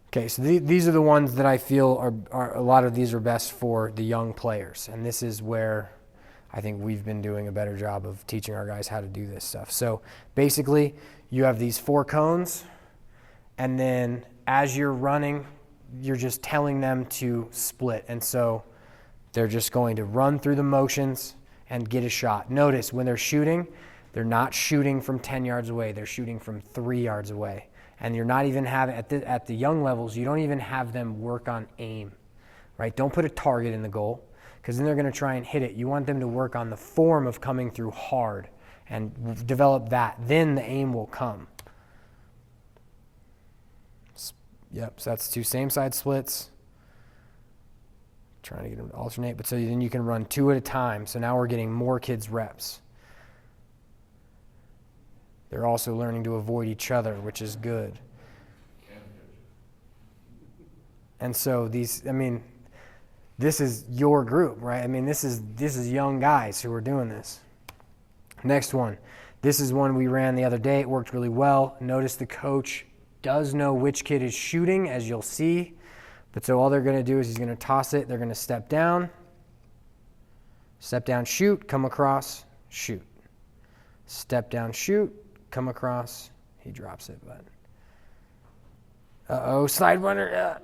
Okay, so these are the ones that I feel are a lot of these are best for the young players. And this is where I think we've been doing a better job of teaching our guys how to do this stuff. So basically, you have these 4 cones, and then as you're running, you're just telling them to split. And so they're just going to run through the motions and get a shot. Notice when they're shooting, they're not shooting from 10 yards away. They're shooting from 3 yards away. And you're not even having, at the young levels, you don't even have them work on aim, right? Don't put a target in the goal, because then they're going to try and hit it. You want them to work on the form of coming through hard and develop that. Then the aim will come. Yep, so that's 2 same-side splits. Trying to get them to alternate, but so then you can run 2 at a time. So now we're getting more kids reps. They're also learning to avoid each other, which is good. And so this is your group, right? I mean, this is young guys who are doing this. Next one. This is one we ran the other day. It worked really well. Notice the coach does know which kid is shooting, as you'll see. But so all they're going to do is he's going to toss it. They're going to step down, shoot, come across, shoot. Step down, shoot, come across. He drops it, but slide runner.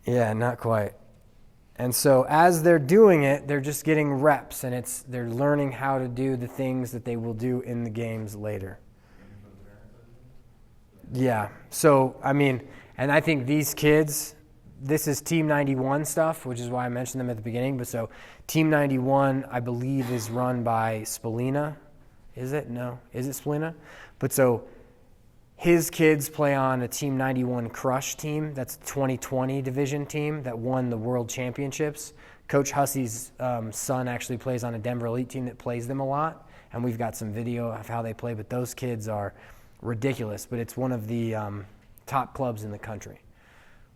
Yeah, not quite. And so as they're doing it, they're just getting reps, and they're learning how to do the things that they will do in the games later. Yeah. So, and I think these kids, this is Team 91 stuff, which is why I mentioned them at the beginning. But so Team 91, I believe, is run by Spallina. Is it? No. Is it Spallina? But so his kids play on a Team 91 Crush team. That's a 2020 division team that won the World Championships. Coach Hussey's son actually plays on a Denver Elite team that plays them a lot. And we've got some video of how they play. But those kids are ridiculous. But it's one of the top clubs in the country.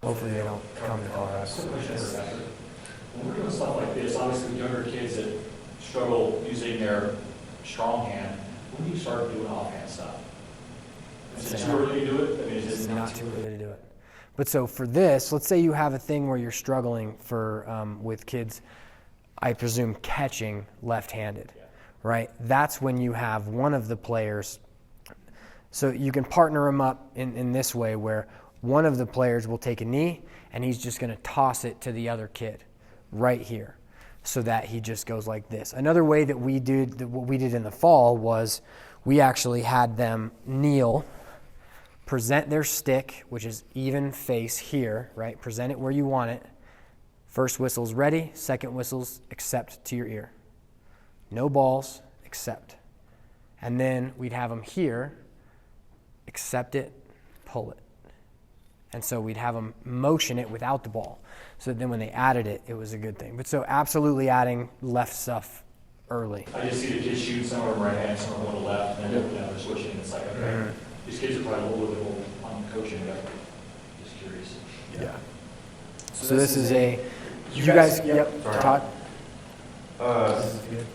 Hopefully they don't come to Colorado. When we're doing stuff like this, obviously younger kids that struggle using their strong hand, when do you start doing offhand stuff? Is it too early to do it? It's not too early to do it. But so for this, let's say you have a thing where you're struggling with kids, I presume, catching left-handed, right? That's when you have one of the players. So you can partner them up in this way where one of the players will take a knee and he's just going to toss it to the other kid right here so that he just goes like this. Another way that what we did in the fall was we actually had them kneel, present their stick, which is even face here, right? Present it where you want it. First whistle's ready, second whistle's accept to your ear. No balls, accept. And then we'd have them here, accept it, pull it. And so we'd have them motion it without the ball. So then when they added it, it was a good thing. But so absolutely adding left stuff early. I just see the kids shoot, some of them right hand, some of them on the left, and then they're switching. It's like, okay, these kids are probably a little bit on coaching, but just curious. Yeah. So this is you guys, yep, Todd? This is good.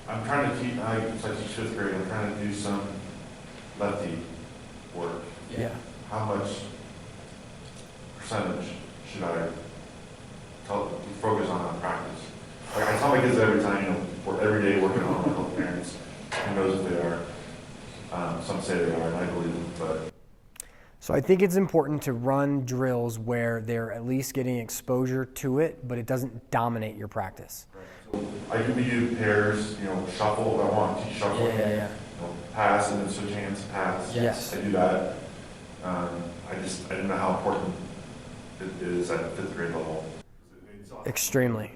I'm trying to teach, I teach fifth grade, I'm trying to do some lefty work. Yeah. How much percentage should I focus on practice? Like I tell my kids every time, every day working on them, help parents, who knows if they are. Some say they are, and I believe them, but. So I think it's important to run drills where they're at least getting exposure to it, but it doesn't dominate your practice. Right. So we do pairs, shuffle. I want to teach shuffle. Yeah. Pass and then switch hands, pass. Yes. I do that. I didn't know how important it is at fifth grade level. Extremely.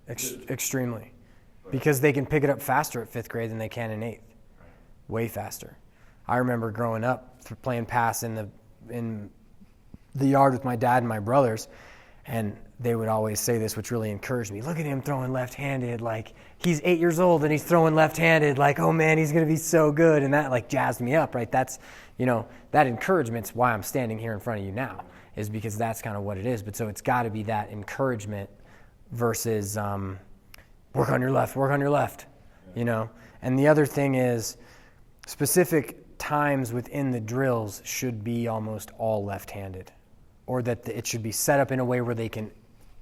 Extremely. Because they can pick it up faster at fifth grade than they can in eighth. Way faster. I remember growing up playing pass in the yard with my dad and my brothers, and they would always say this, which really encouraged me. Look at him throwing left-handed, like he's 8 years old and he's throwing left-handed, like, oh man, he's going to be so good. And that like jazzed me up, right? That's, that encouragement's why I'm standing here in front of you now, is because that's kind of what it is. But so it's got to be that encouragement versus work on your left, And the other thing is specific times within the drills should be almost all left-handed, or that it should be set up in a way where they can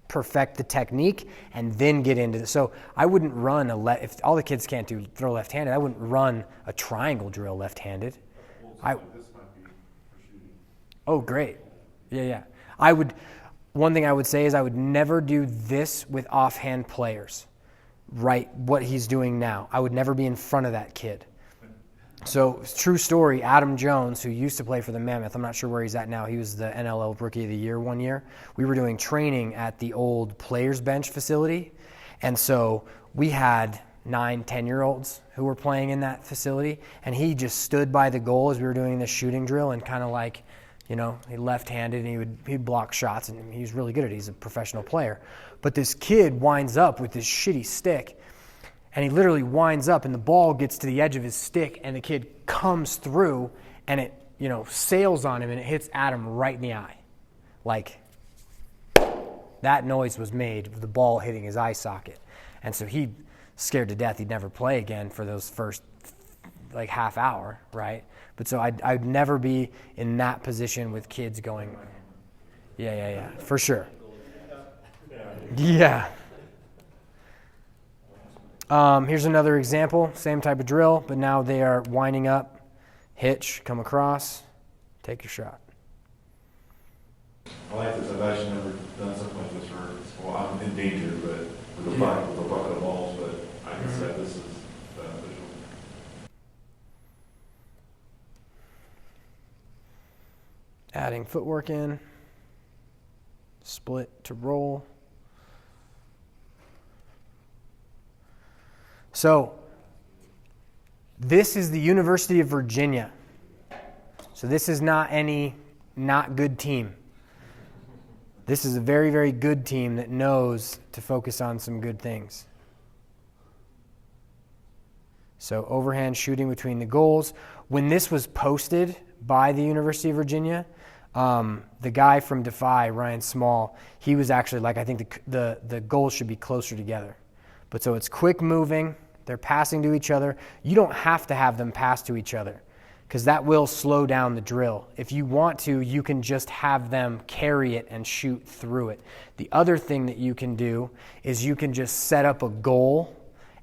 perfect the technique and then get into so I wouldn't run if all the kids can't throw left-handed, I wouldn't run a triangle drill left-handed. This might be for shooting. Oh, great. Yeah. One thing I would say is I would never do this with offhand players, right? What he's doing now. I would never be in front of that kid. So, true story, Adam Jones, who used to play for the Mammoth, I'm not sure where he's at now. He was the NLL Rookie of the Year one year. We were doing training at the old Players Bench facility. And so we had 9, 10-year-olds who were playing in that facility. And he just stood by the goal as we were doing this shooting drill and kind of like, he left-handed and he'd block shots. And he was really good at it. He's a professional player. But this kid winds up with this shitty stick. And he literally winds up and the ball gets to the edge of his stick and the kid comes through and it, sails on him and it hits Adam right in the eye. Like, that noise was made with the ball hitting his eye socket. And so he scared to death he'd never play again for those first, half hour, right? But so I'd never be in that position with kids going, yeah, for sure. Yeah. Here's another example, same type of drill, but now they are winding up, hitch, come across, take your shot. I like this. I've actually never done something like this I'm in danger, but with a bucket of balls, but I can say this is beneficial. Adding footwork in, split to roll. So, this is the University of Virginia. So this is not any not good team. This is a very, very good team that knows to focus on some good things. So overhand shooting between the goals. When this was posted by the University of Virginia, the guy from Defy, Ryan Small, he was actually I think the goals should be closer together. But so it's quick moving, they're passing to each other. You don't have to have them pass to each other because that will slow down the drill. If you want to, you can just have them carry it and shoot through it. The other thing that you can do is you can just set up a goal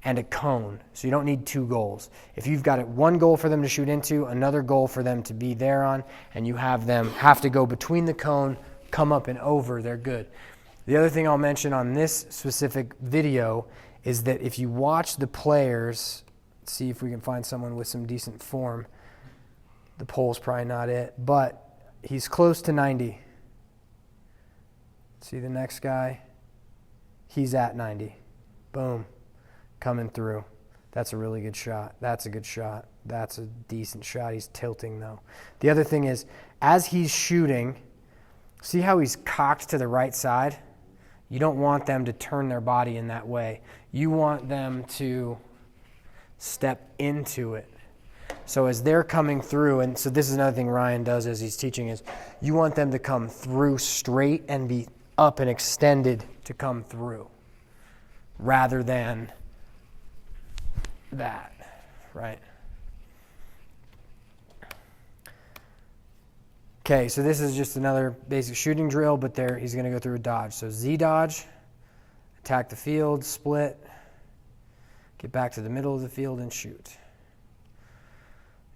and a cone. So you don't need 2 goals. If you've got one goal for them to shoot into, another goal for them to be there on, and you have them have to go between the cone, come up and over, they're good. The other thing I'll mention on this specific video is that if you watch the players, let's see if we can find someone with some decent form. The pole's probably not it, but he's close to 90. See the next guy? He's at 90. Boom. Coming through. That's a really good shot. That's a good shot. That's a decent shot. He's tilting though. The other thing is, as he's shooting, see how he's cocked to the right side? You don't want them to turn their body in that way. You want them to step into it. So as they're coming through, and so this is another thing Ryan does as he's teaching, is you want them to come through straight and be up and extended to come through rather than that, right? Okay, so this is just another basic shooting drill, but he's going to go through a dodge. So Z dodge, attack the field, split, get back to the middle of the field and shoot.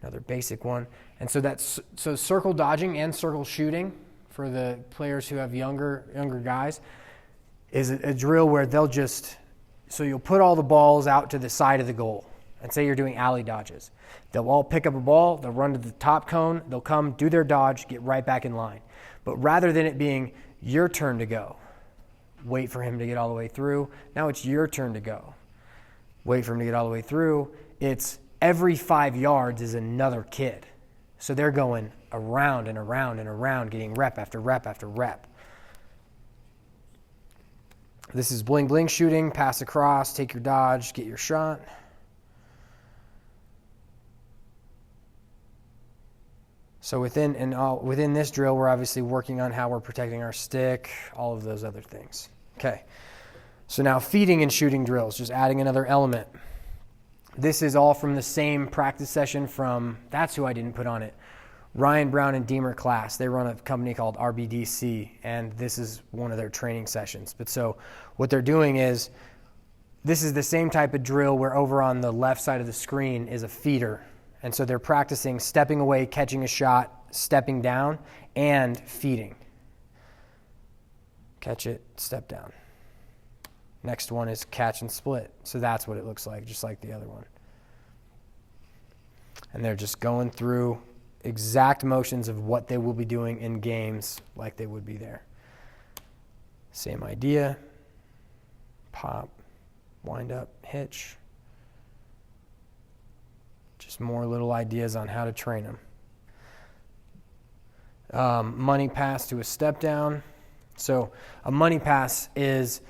Another basic one. And so circle dodging and circle shooting for the players who have younger guys is a drill where so you'll put all the balls out to the side of the goal. And say you're doing alley dodges. They'll all pick up a ball, they'll run to the top cone, they'll come, do their dodge, get right back in line. But rather than it being your turn to go, wait for him to get all the way through, now it's your turn to go. Wait for him to get all the way through. It's every 5 yards is another kid. So they're going around and around and around, getting rep after rep after rep. This is bling bling shooting, pass across, take your dodge, get your shot. So within this drill, we're obviously working on how we're protecting our stick, all of those other things. Okay, so now feeding and shooting drills, just adding another element. This is all from the same practice session from, that's who I didn't put on it, Ryan Brown and Deemer class. They run a company called RBDC, and this is one of their training sessions. But so what they're doing is, this is the same type of drill where over on the left side of the screen is a feeder. And so they're practicing stepping away, catching a shot, stepping down, and feeding. Catch it, step down. Next one is catch and split. So that's what it looks like, just like the other one. And they're just going through exact motions of what they will be doing in games like they would be there. Same idea. Pop, wind up, hitch. Just more little ideas on how to train them. Money pass to a step down. So a money pass is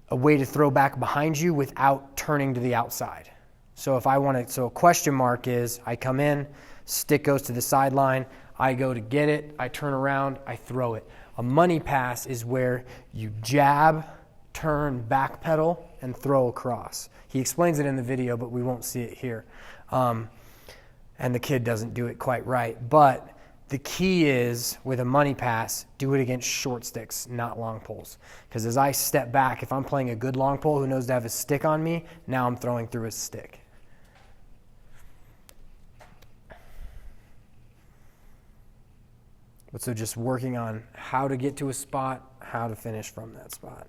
a way to throw back behind you without turning to the outside. So if I want to, so a question mark is, I come in, stick goes to the sideline, I go to get it, I turn around, I throw it. A money pass is where you jab, turn, backpedal, and throw across. He explains it in the video, but we won't see it here. And the kid doesn't do it quite right. But the key is, with a money pass, do it against short sticks, not long poles. Because as I step back, if I'm playing a good long pole who knows to have a stick on me, now I'm throwing through his stick. But so just working on how to get to a spot, how to finish from that spot.